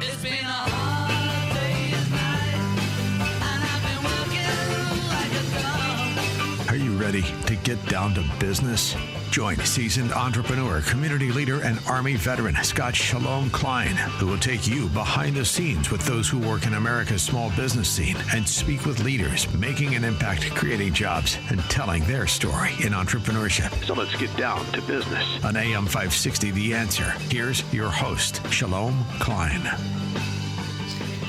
It's been a hard day's night, and I've been working like a dog. Are you ready to get down to business? Join seasoned entrepreneur, community leader, and Army veteran Scott Shalom Klein, who will take you behind the scenes with those who work in America's small business scene and speak with leaders making an impact, creating jobs, and telling their story in entrepreneurship. So let's get down to business. On AM 560, The Answer, here's your host, Shalom Klein.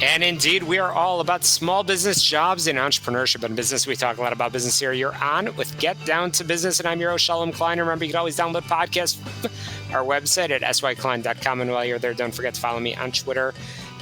And indeed, we are all about small business, jobs, and entrepreneurship and business. We talk a lot about business here. You're on with Get Down to Business, and I'm your host, Shalom Klein. Remember, you can always download podcasts from our website at syklein.com. And while you're there, don't forget to follow me on Twitter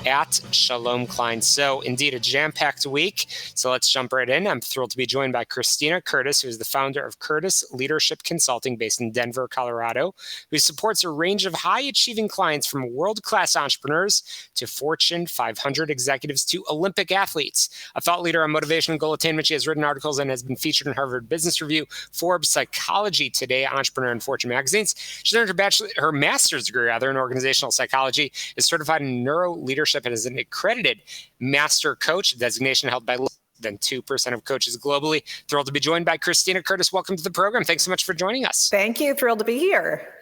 at Shalom Klein. So indeed, a jam-packed week. So let's jump right in. I'm thrilled to be joined by Christina Curtis, who is the founder of Curtis Leadership Consulting based in Denver, Colorado, who supports a range of high-achieving clients from world-class entrepreneurs to Fortune 500 executives to Olympic athletes. A thought leader on motivation and goal attainment, she has written articles and has been featured in Harvard Business Review, Forbes, Psychology Today, Entrepreneur, and Fortune magazines. She's earned her master's degree in organizational psychology, is certified in neuro leadership, and is an accredited master coach, a designation held by less than 2% of coaches globally. Thrilled to be joined by Christina Curtis. Welcome to the program. Thanks so much for joining us. Thank you. Thrilled to be here.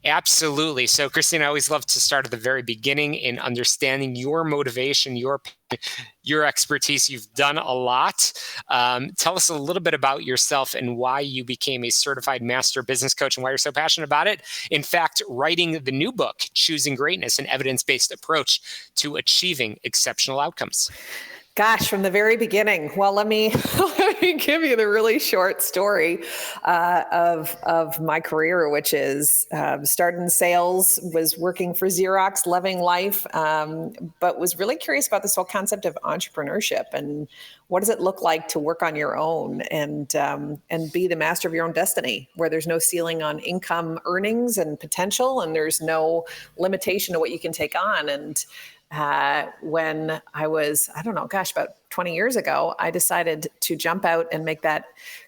Absolutely. So, Christina, I always love to start at the very beginning in understanding your motivation, your expertise. You've done a lot. Tell us a little bit about yourself and why you became a certified master business coach and why you're so passionate about it. In fact, writing the new book, Choosing Greatness, an evidence-based approach to achieving exceptional outcomes. Gosh, from the very beginning. Well, let me give you the really short story of my career, which is started in sales, was working for Xerox, loving life, but was really curious about this whole concept of entrepreneurship and what does it look like to work on your own and be the master of your own destiny, where there's no ceiling on income, earnings, and potential, and there's no limitation to what you can take on. And when I was, about 20 years ago, I decided to jump out and make that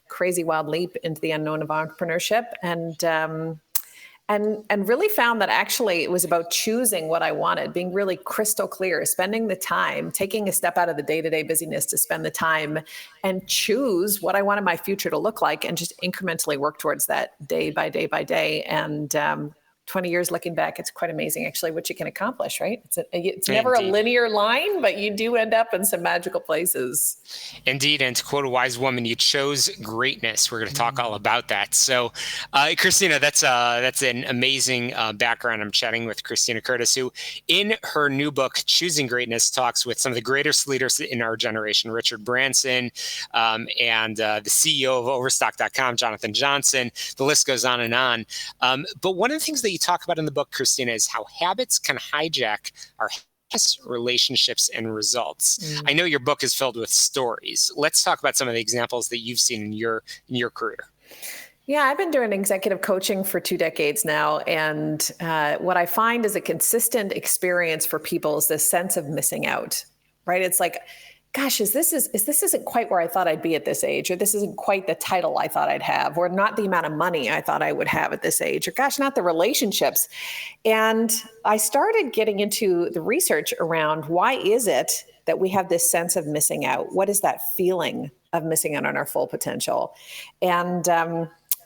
crazy wild leap into the unknown of entrepreneurship and really found that actually it was about choosing what I wanted, being really crystal clear, spending the time, taking a step out of the day-to-day busyness to spend the time and choose what I wanted my future to look like and just incrementally work towards that day by day by day. And 20 years looking back, it's quite amazing, actually, what you can accomplish, right? It's never a linear line, but you do end up in some magical places. Indeed. And to quote a wise woman, you chose greatness. We're going to talk all about that. So, Christina, that's an amazing background. I'm chatting with Christina Curtis, who in her new book, Choosing Greatness, talks with some of the greatest leaders in our generation, Richard Branson, and the CEO of Overstock.com, Jonathan Johnson. The list goes on and on. But one of the things that you talk about in the book, Christina, is how habits can hijack our relationships and results. I know your book is filled with stories. Let's talk about some of the examples that you've seen in your career. Yeah, I've been doing executive coaching for 2 decades now. And what I find is a consistent experience for people is this sense of missing out, right? It's like, gosh, this isn't quite where I thought I'd be at this age, or this isn't quite the title I thought I'd have, or not the amount of money I thought I would have at this age, or gosh, not the relationships. And I started getting into the research around why is it that we have this sense of missing out? What is that feeling of missing out on our full potential? And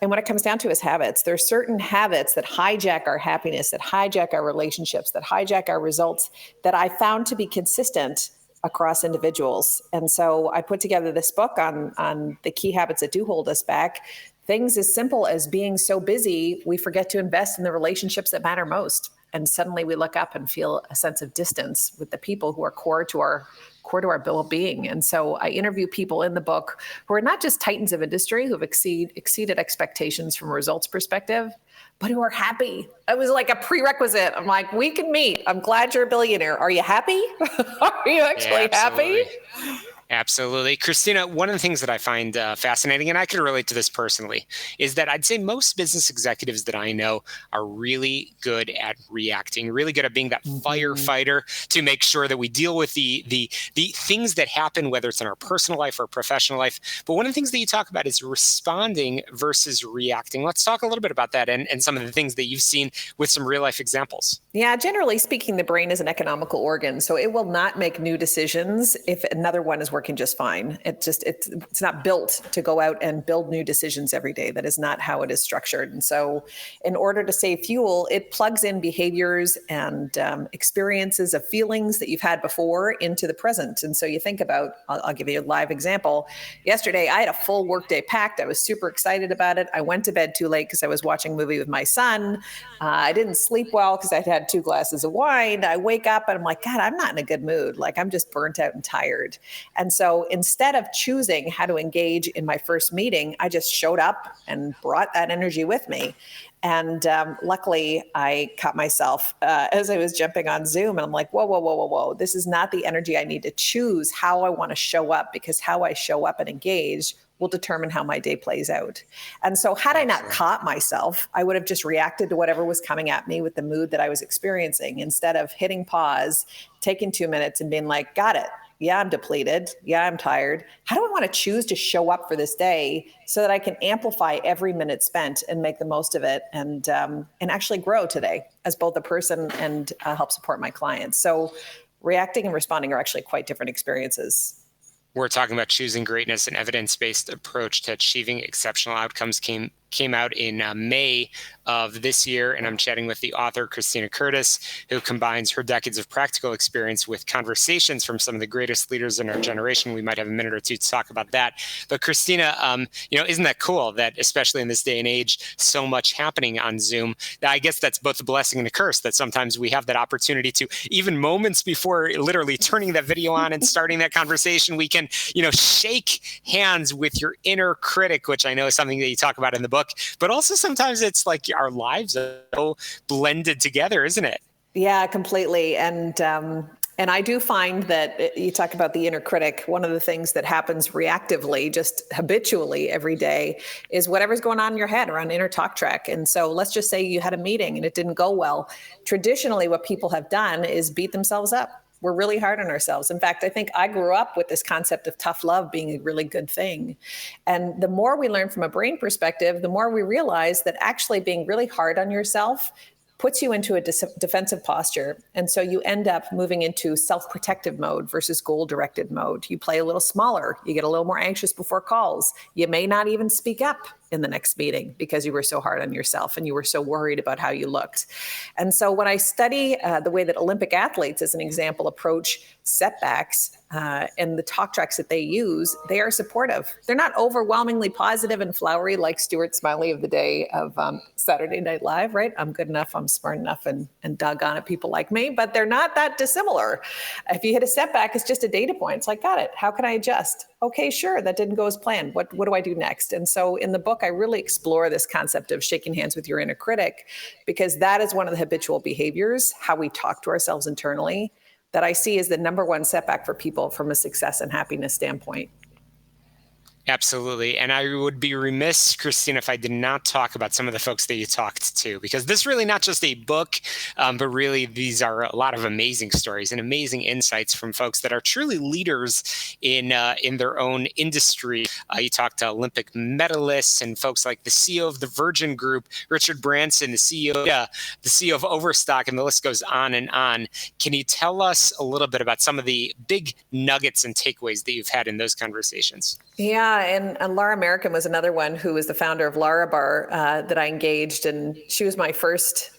what it comes down to is habits. There's certain habits that hijack our happiness, that hijack our relationships, that hijack our results that I found to be consistent across individuals. And so I put together this book on the key habits that do hold us back. Things as simple as being so busy, we forget to invest in the relationships that matter most. And suddenly we look up and feel a sense of distance with the people who are core to our well-being. And so I interview people in the book who are not just titans of industry, who have exceeded expectations from a results perspective, but who are happy. It was like a prerequisite. I'm like, we can meet. I'm glad you're a billionaire. Are you happy? Are you actually happy? Absolutely. Christina, one of the things that I find fascinating, and I can relate to this personally, is that I'd say most business executives that I know are really good at reacting, really good at being that firefighter to make sure that we deal with the things that happen, whether it's in our personal life or professional life. But one of the things that you talk about is responding versus reacting. Let's talk a little bit about that and some of the things that you've seen with some real life examples. Yeah, generally speaking, the brain is an economical organ, so it will not make new decisions if another one is working just fine. It's not built to go out and build new decisions every day. That is not how it is structured. And so, in order to save fuel, it plugs in behaviors and experiences of feelings that you've had before into the present. And so, you think about, I'll give you a live example. Yesterday, I had a full workday packed. I was super excited about it. I went to bed too late because I was watching a movie with my son. I didn't sleep well because I'd had 2 glasses of wine. I wake up and I'm like, God, I'm not in a good mood. Like, I'm just burnt out and tired. And so instead of choosing how to engage in my first meeting, I just showed up and brought that energy with me. And luckily, I caught myself as I was jumping on Zoom, and I'm like, whoa, whoa, whoa, whoa, whoa. This is not the energy I need to choose how I want to show up, because how I show up and engage will determine how my day plays out. And so had I not caught myself, I would have just reacted to whatever was coming at me with the mood that I was experiencing, instead of hitting pause, taking 2 minutes and being like, got it. Yeah, I'm depleted. Yeah, I'm tired. How do I want to choose to show up for this day so that I can amplify every minute spent and make the most of it, and actually grow today as both a person and help support my clients? So reacting and responding are actually quite different experiences. We're talking about choosing greatness. An evidence-based approach to achieving exceptional outcomes came out in May of this year, and I'm chatting with the author Christina Curtis, who combines her decades of practical experience with conversations from some of the greatest leaders in our generation. We might have a minute or two to talk about that. But Christina, isn't that cool that, especially in this day and age, so much happening on Zoom? I guess that's both a blessing and a curse, that sometimes we have that opportunity to, even moments before literally turning that video on and starting that conversation, we can, shake hands with your inner critic, which I know is something that you talk about in the book. But also sometimes it's like our lives are so blended together, isn't it? Yeah, completely. And I do find that you talk about the inner critic. One of the things that happens reactively, just habitually every day, is whatever's going on in your head or on inner talk track. And so let's just say you had a meeting and it didn't go well. Traditionally, what people have done is beat themselves up. We're really hard on ourselves. In fact, I think I grew up with this concept of tough love being a really good thing. And the more we learn from a brain perspective, the more we realize that actually being really hard on yourself puts you into a defensive posture. And so you end up moving into self-protective mode versus goal-directed mode. You play a little smaller. You get a little more anxious before calls. You may not even speak up in the next meeting because you were so hard on yourself and you were so worried about how you looked. And so when I study the way that Olympic athletes, as an example, approach setbacks and the talk tracks that they use, they are supportive. They're not overwhelmingly positive and flowery like Stuart Smiley of the day of Saturday Night Live, right? I'm good enough, I'm smart enough, and doggone it, people like me, but they're not that dissimilar. If you hit a setback, it's just a data point. It's like, got it. How can I adjust? Okay, sure, that didn't go as planned. What do I do next? And so in the book, I really explore this concept of shaking hands with your inner critic, because that is one of the habitual behaviors, how we talk to ourselves internally, that I see as the number one setback for people from a success and happiness standpoint. Absolutely. And I would be remiss, Christina, if I did not talk about some of the folks that you talked to, because this is really not just a book, but really these are a lot of amazing stories and amazing insights from folks that are truly leaders in their own industry. You talked to Olympic medalists and folks like the CEO of the Virgin Group, Richard Branson, the CEO of Overstock, and the list goes on and on. Can you tell us a little bit about some of the big nuggets and takeaways that you've had in those conversations? Yeah, and Laura American was another one who was the founder of Lara Bar that I engaged, and she was my first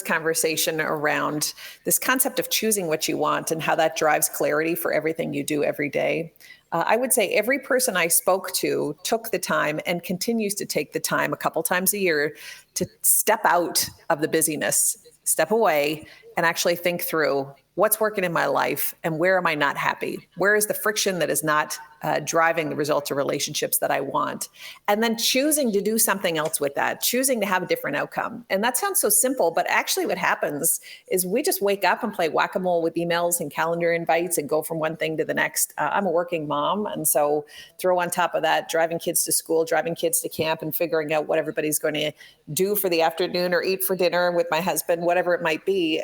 conversation around this concept of choosing what you want and how that drives clarity for everything you do every day. I would say every person I spoke to took the time and continues to take the time a couple times a year to step out of the busyness, step away, and actually think through, what's working in my life and where am I not happy? Where is the friction that is not driving the results or relationships that I want? And then choosing to do something else with that, choosing to have a different outcome. And that sounds so simple, but actually what happens is we just wake up and play whack-a-mole with emails and calendar invites and go from one thing to the next. I'm a working mom. And so throw on top of that, driving kids to school, driving kids to camp, and figuring out what everybody's going to do for the afternoon or eat for dinner with my husband, whatever it might be.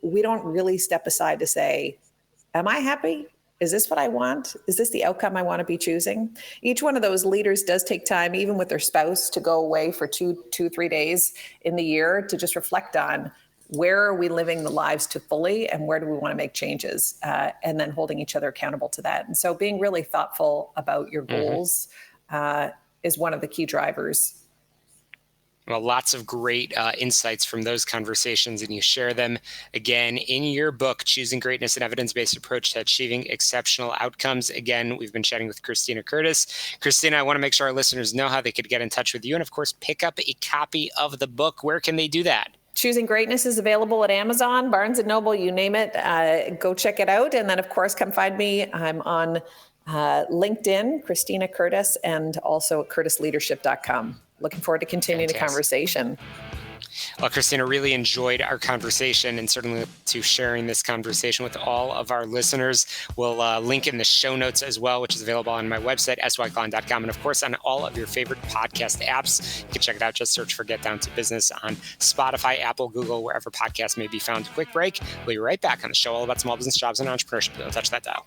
We don't really step aside to say, am I happy? Is this what I want? Is this the outcome I want to be choosing? Each one of those leaders does take time, even with their spouse, to go away for 3 days in the year to just reflect on where are we living the lives to fully and where do we want to make changes, and then holding each other accountable to that. And so being really thoughtful about your goals is one of the key drivers. Well, lots of great insights from those conversations, and you share them again in your book, Choosing Greatness: An Evidence-Based Approach to Achieving Exceptional Outcomes. Again, we've been chatting with Christina Curtis. Christina, I want to make sure our listeners know how they could get in touch with you and, of course, pick up a copy of the book. Where can they do that? Choosing Greatness is available at Amazon, Barnes & Noble, you name it. Go check it out. And then, of course, come find me. I'm on LinkedIn, Christina Curtis, and also at curtisleadership.com. Looking forward to continuing the conversation. Well, Christina, really enjoyed our conversation and certainly to sharing this conversation with all of our listeners. We'll link in the show notes as well, which is available on my website, syklein.com, and of course on all of your favorite podcast apps. You can check it out. Just search for Get Down to Business on Spotify, Apple, Google, wherever podcasts may be found. Quick break. We'll be right back on the show all about small business, jobs, and entrepreneurship. Don't touch that dial.